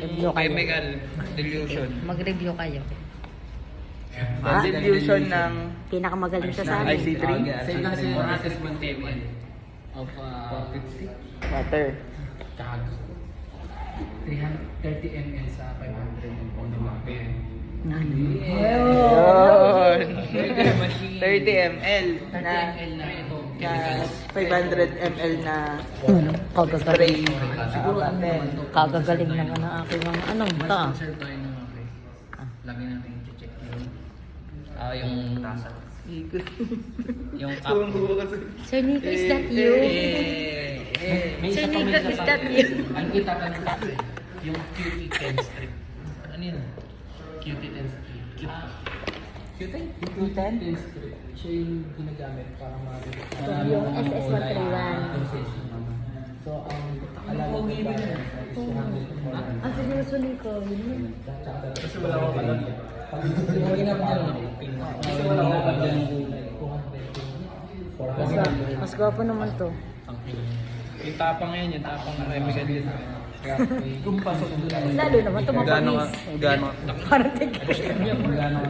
Review kayo. chemical dilution. Mag-review kayo. Dilution ng Pinakamagaling sa sa amin. IC3 Same lang kasi yung assessment ml of 50. water. Tsaka 330 ml sa 500 ml ng pen. Yun. 30 30 ml na ml na ito. na 500 ml na Kagagaling. siguro Kagagaling naman ang aking mga anong Once ta. concerned tayo ng okay. Lagi natin i-check yung tasa. Yung cup. Sir Nico, is that you? May Sir isa pa, may Nico, isa is pa. that you? Ang kita pa ng tasa eh. Yung QT10 strip. Ano yun? QT10 strip. Cute pa. Q10? strip. Siya yung ginagamit para Yung SS131. So, ang alaga ko ba is 200 Ang seryoso Nico, yun. Kasi wala ko pala. Yung ginagawa niya, kasi wala ko pala yung 200. Mas gwapo naman to. Yung tapang ngayon, yung tapang na chemical yun. Kung pasok doon. Lalo naman to mapangis. Gano'n? Parang tig. Gano'n